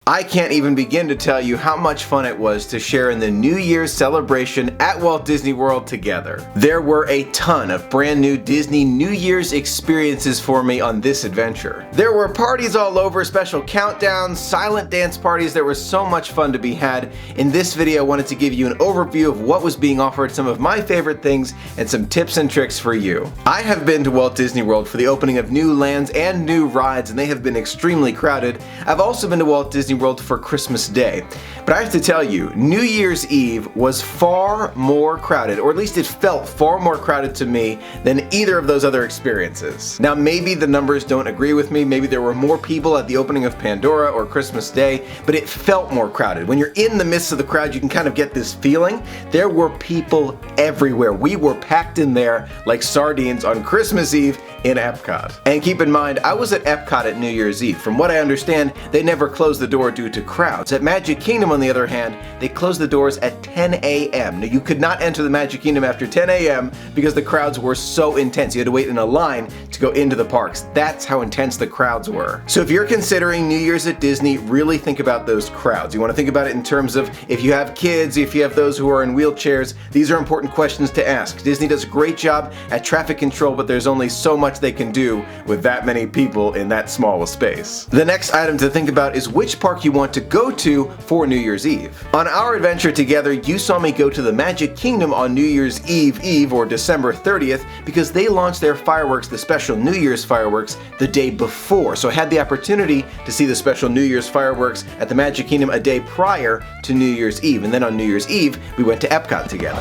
I can't even begin to tell you how much fun it was to share in the New Year's celebration at Walt Disney World together. There were a ton of brand new Disney New Year's experiences for me on this adventure. There were parties all over, special countdowns, silent dance parties. There was so much fun to be had. In this video, I wanted to give you an overview of what was being offered, some of my favorite things, and some tips and tricks for you. I have been to Walt Disney World for the opening of new lands and new rides, and they have been extremely crowded. I've also been to Walt Disney World for Christmas Day. But I have to tell you, New Year's Eve was far more crowded, or at least it felt far more crowded to me than either of those other experiences. Now maybe the numbers don't agree with me, maybe there were more people at the opening of Pandora or Christmas Day, but it felt more crowded. When you're in the midst of the crowd, you can kind of get this feeling. There were people everywhere. We were packed in there like sardines on Christmas Eve in Epcot. And keep in mind, I was at Epcot at New Year's Eve. From what I understand, they never closed the door due to crowds. At Magic Kingdom, on the other hand, they closed the doors at 10 a.m. Now, you could not enter the Magic Kingdom after 10 a.m. because the crowds were so intense. You had to wait in a line to go into the parks. That's how intense the crowds were. So if you're considering New Year's at Disney, really think about those crowds. You want to think about it in terms of if you have kids, if you have those who are in wheelchairs, these are important questions to ask. Disney does a great job at traffic control, but there's only so much they can do with that many people in that small a space. The next item to think about is which park you want to go to for New Year's Eve. On our adventure together, you saw me go to the Magic Kingdom on New Year's Eve or December 30th because they launched their fireworks, the special New Year's fireworks, the day before. So I had the opportunity to see the special New Year's fireworks at the Magic Kingdom a day prior to New Year's Eve. And then on New Year's Eve, we went to Epcot together.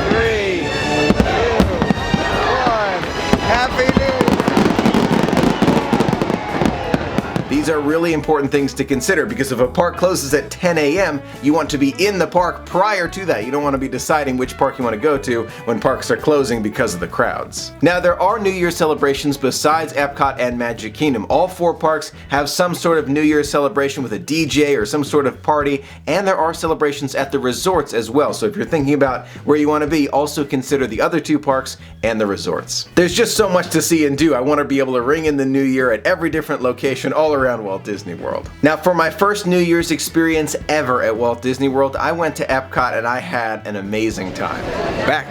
3, 2, 1, Happy New Year! These are really important things to consider because if a park closes at 10 a.m., you want to be in the park prior to that. You don't want to be deciding which park you want to go to when parks are closing because of the crowds. Now, there are New Year's celebrations besides Epcot and Magic Kingdom. All 4 parks have some sort of New Year's celebration with a DJ or some sort of party, and there are celebrations at the resorts as well. So if you're thinking about where you want to be, also consider the other 2 parks and the resorts. There's just so much to see and do. I want to be able to ring in the new year at every different location all around Walt Disney World. Now, for my first New Year's experience ever at Walt Disney World, I went to Epcot and I had an amazing time. Back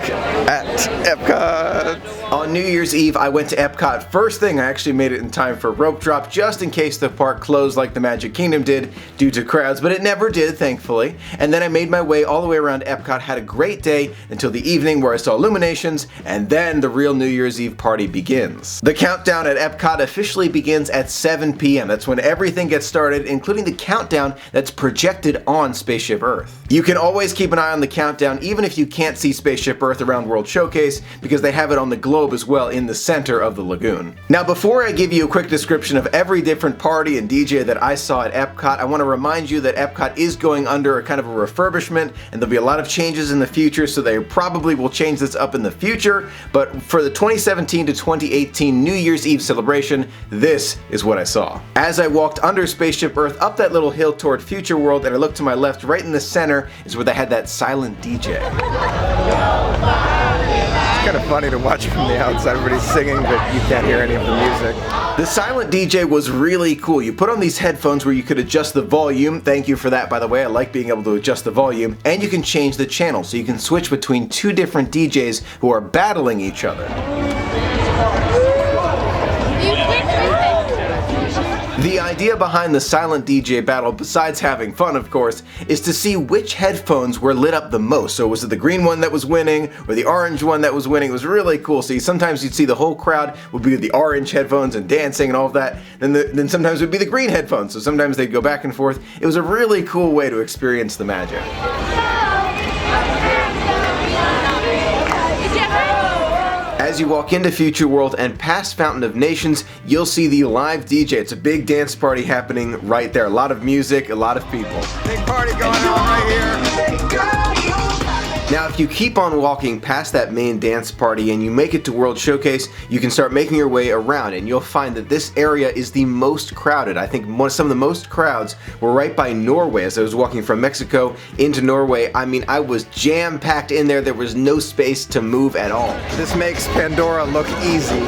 at Epcot! On New Year's Eve, I went to Epcot. First thing, I actually made it in time for rope drop just in case the park closed like the Magic Kingdom did due to crowds, but it never did, thankfully. And then I made my way all the way around Epcot, had a great day until the evening where I saw illuminations, and then the real New Year's Eve party begins. The countdown at Epcot officially begins at 7 p.m. That's when everything gets started, including the countdown that's projected on Spaceship Earth. You can always keep an eye on the countdown even if you can't see Spaceship Earth around World Showcase because they have it on the globe as well in the center of the lagoon. Now, before I give you a quick description of every different party and DJ that I saw at Epcot, I want to remind you that Epcot is going under a kind of a refurbishment and there'll be a lot of changes in the future, so they probably will change this up in the future, but for the 2017 to 2018 New Year's Eve celebration, this is what I saw. As I walked under Spaceship Earth up that little hill toward Future World and I looked to my left, right in the center is where they had that silent DJ. It's kind of funny to watch from the outside. Everybody's singing, but you can't hear any of the music. The silent DJ was really cool. You put on these headphones where you could adjust the volume. Thank you for that, by the way. I like being able to adjust the volume. And you can change the channel, so you can switch between 2 different DJs who are battling each other. The idea behind the silent DJ battle, besides having fun of course, is to see which headphones were lit up the most. So was it the green one that was winning or the orange one that was winning? It was really cool. So sometimes you'd see the whole crowd would be with the orange headphones and dancing and all of that. Then sometimes it would be the green headphones. So sometimes they'd go back and forth. It was a really cool way to experience the magic. As you walk into Future World and past Fountain of Nations, you'll see the live DJ. It's a big dance party happening right there. A lot of music, a lot of people. Big party going on right here. Now, if you keep on walking past that main dance party and you make it to World Showcase, you can start making your way around and you'll find that this area is the most crowded. I think some of the most crowds were right by Norway. As I was walking from Mexico into Norway, I mean, I was jam-packed in there. There was no space to move at all. This makes Pandora look easy.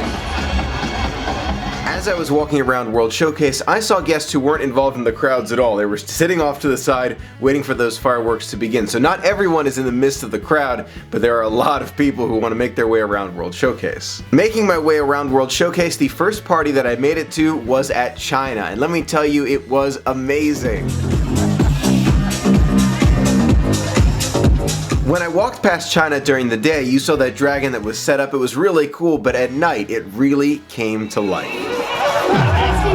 As I was walking around World Showcase, I saw guests who weren't involved in the crowds at all. They were sitting off to the side, waiting for those fireworks to begin. So not everyone is in the midst of the crowd, but there are a lot of people who want to make their way around World Showcase. Making my way around World Showcase, the first party that I made it to was at China, and let me tell you, it was amazing. When I walked past China during the day, you saw that dragon that was set up. It was really cool, but at night, it really came to life. That's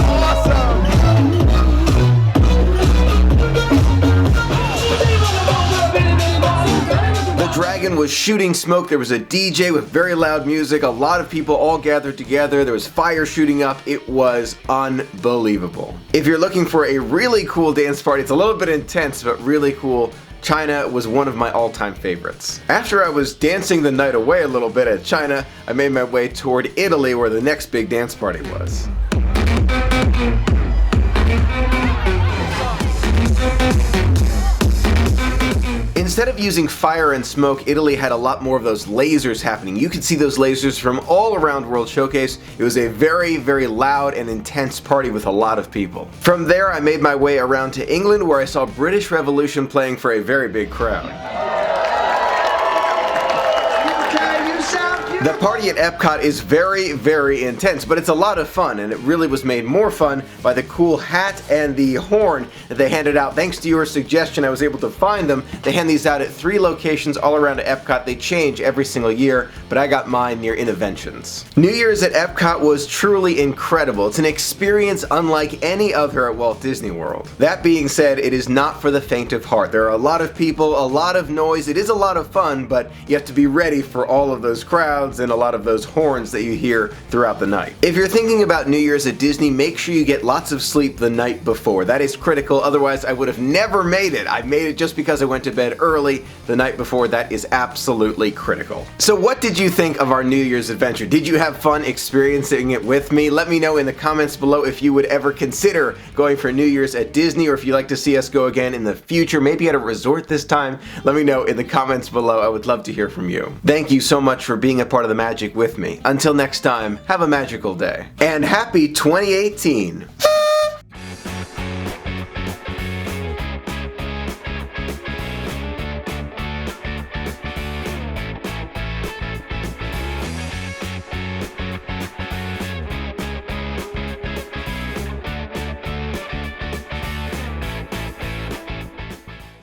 awesome! The dragon was shooting smoke. There was a DJ with very loud music. A lot of people all gathered together. There was fire shooting up. It was unbelievable. If you're looking for a really cool dance party, it's a little bit intense, but really cool. China was one of my all-time favorites. After I was dancing the night away a little bit at China, I made my way toward Italy, where the next big dance party was. Instead of using fire and smoke, Italy had a lot more of those lasers happening. You could see those lasers from all around World Showcase. It was a very, very loud and intense party with a lot of people. From there, I made my way around to England, where I saw British Revolution playing for a very big crowd. The party at Epcot is very, very intense, but it's a lot of fun, and it really was made more fun by the cool hat and the horn that they handed out. Thanks to your suggestion, I was able to find them. They hand these out at 3 locations all around Epcot. They change every single year, but I got mine near Innoventions. New Year's at Epcot was truly incredible. It's an experience unlike any other at Walt Disney World. That being said, it is not for the faint of heart. There are a lot of people, a lot of noise. It is a lot of fun, but you have to be ready for all of those crowds and a lot of those horns that you hear throughout the night. If you're thinking about New Year's at Disney, make sure you get lots of sleep the night before. That is critical, otherwise I would have never made it. I made it just because I went to bed early the night before. That is absolutely critical. So what did you think of our New Year's adventure? Did you have fun experiencing it with me? Let me know in the comments below if you would ever consider going for New Year's at Disney, or if you'd like to see us go again in the future, maybe at a resort this time. Let me know in the comments below. I would love to hear from you. Thank you so much for being a part of the magic with me. Until next time, have a magical day. And happy 2018!